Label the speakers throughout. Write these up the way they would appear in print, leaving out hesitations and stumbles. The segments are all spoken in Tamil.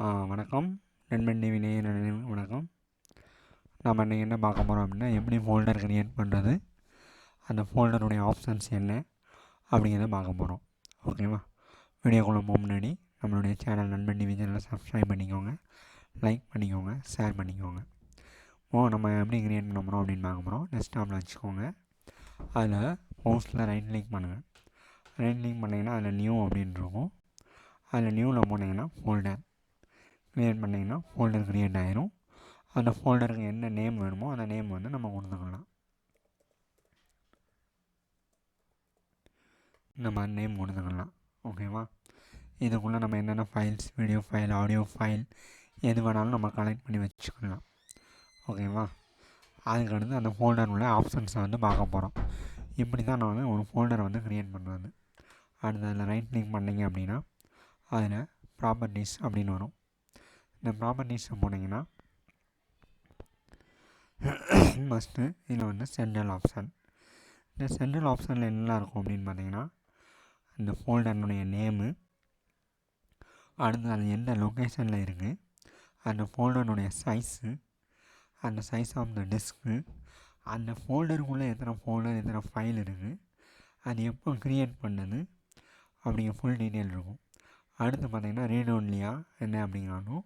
Speaker 1: வணக்கம். நண்பன் டிவி நேயர்களுக்கு வணக்கம். நம்ம இன்றைக்கி என்ன பார்க்க போகிறோம் அப்படின்னா, எப்படி ஃபோல்டர் கிரியேட் பண்ணுறது, அந்த ஃபோல்டருடைய ஆப்ஷன்ஸ் என்ன அப்படிங்கிறத பார்க்க போகிறோம். ஓகேவா? வீடியோக்குள்ளே போக முன்னாடி நம்மளுடைய சேனல் நண்பன் டிவி சேனலை சப்ஸ்கிரைப் பண்ணிக்கோங்க, லைக் பண்ணிக்கோங்க, ஷேர் பண்ணிக்கோங்க. நம்ம எப்படி கிரியேட் பண்ண போகிறோம் அப்படின்னு பார்க்க போகிறோம். டெஸ்க்டாப்பில் வச்சுக்கோங்க. அதில் மவுஸில் ரைட் கிளிக் பண்ணுங்கள். ரைட் கிளிக் பண்ணிங்கன்னா அதில் நியூ அப்படின்னு இருக்கும். அதில் நியூவில் போனீங்கன்னா ஃபோல்டர் க்ரியேட் பண்ணிங்கன்னா ஃபோல்டர் க்ரியேட் ஆகிரும். அந்த ஃபோல்டருக்கு என்ன நேம் வேணுமோ அந்த நேம் வந்து நம்ம கொடுத்துக்கலாம். இந்த மாதிரி நேம் கொடுத்துக்கலாம். ஓகேவா? இதுக்குள்ளே நம்ம என்னென்ன files, video file, audio file எது வேணாலும் நம்ம கலெக்ட் பண்ணி வச்சுக்கலாம். ஓகேவா? அதுக்கடுத்து அந்த ஃபோல்டர் உள்ள ஆப்ஷன்ஸை வந்து பார்க்க போகிறோம். இப்படி தான் நான் வந்து ஒரு ஃபோல்டரை வந்து க்ரியேட் பண்ணுறது. அடுத்து அதில் ரைட் கிளிக் பண்ணிங்க அப்படின்னா அதில் ப்ராப்பர்ட்டிஸ் அப்படின்னு வரும். இந்த ப்ராப்பர்ட்டிஸை போனீங்கன்னா ஃபஸ்ட்டு இதில் வந்து சென்ட்ரல் ஆப்ஷன். இந்த சென்ட்ரல் ஆப்ஷனில் என்னெல்லாம் இருக்கும் அப்படின்னு பார்த்தீங்கன்னா, இந்த ஃபோல்டர்னுடைய நேமு, அடுத்து அது எந்த லொக்கேஷனில் இருக்குது, அந்த ஃபோல்டருடைய சைஸு, அந்த சைஸ் ஆஃப் த டிஸ்க்கு, அந்த ஃபோல்டருக்குள்ளே எத்தனை ஃபைல் இருக்குது, அது எப்போ க்ரியேட் பண்ணது அப்படிங்கிற ஃபுல் டீட்டெயில் இருக்கும். அடுத்து பார்த்திங்கன்னா ரீட் ஒன்லியா என்ன அப்படிங்கிறாலும்,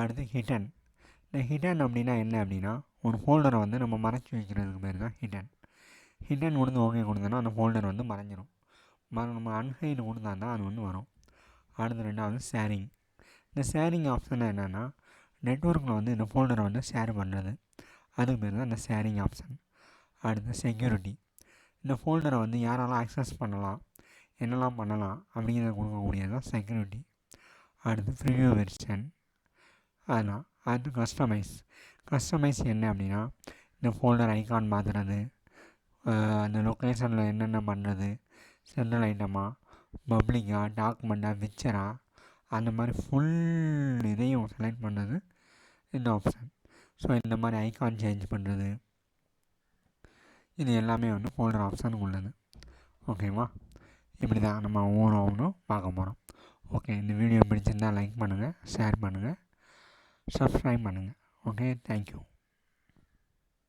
Speaker 1: அடுத்து ஹிடன். இந்த ஹிடன் அப்படின்னா என்ன அப்படின்னா, ஒரு ஃபோல்டரை வந்து நம்ம மறைச்சி வைக்கிறதுக்கு பேர் தான் ஹிடன். ஹிடன் கொடுத்து ஓகே கொடுத்தோன்னா அந்த ஃபோல்டர் வந்து மறைஞ்சிரும். நம்ம அன்ஹைடு கொடுத்தா தான் அது வந்து வரும். அடுத்து ரெண்டாவது ஷேரிங். இந்த ஷேரிங் ஆப்ஷன் என்னென்னா, நெட்ஒர்க்கில் வந்து இந்த ஃபோல்டரை வந்து ஷேர் பண்ணுறது, அதுக்கு பேர் தான் இந்த ஷேரிங் ஆப்ஷன். அடுத்து செக்யூரிட்டி. இந்த ஃபோல்டரை வந்து யாரெல்லாம் ஆக்சஸ் பண்ணலாம், என்னெல்லாம் பண்ணலாம் அப்படிங்கிறத கொடுக்கக்கூடியது தான் செக்யூரிட்டி. அடுத்து ப்ரிவ்யூ வெர்ஷன். அதெல்லாம் அடுத்து கஸ்டமைஸ் என்ன அப்படின்னா, இந்த ஃபோல்டர் ஐக்கான் மாற்றுறது, அந்த லொக்கேஷனில் என்னென்ன பண்ணுறது, சென்ட்ரல் ஐட்டமா, பப்ளிக்காக, டாக்குமெண்ட்டாக, பிக்சராக, அந்த மாதிரி ஃபுல் இதையும் செலக்ட் பண்ணுறது இந்த ஆப்ஷன். ஸோ இந்த மாதிரி ஐக்கான் சேஞ்ச் பண்ணுறது, இது எல்லாமே வந்து ஃபோல்டர் ஆப்ஷனுக்கு உள்ளது. ஓகேவா? இப்படி தான் நம்ம ஒவ்வொன்றும் பார்க்க போகிறோம். ஓகே, இந்த வீடியோ பிடிச்சிருந்தால் லைக் பண்ணுங்கள், ஷேர் பண்ணுங்கள், சப்ஸ்கிரைப் பண்ணுங்கள். Okay, thank you.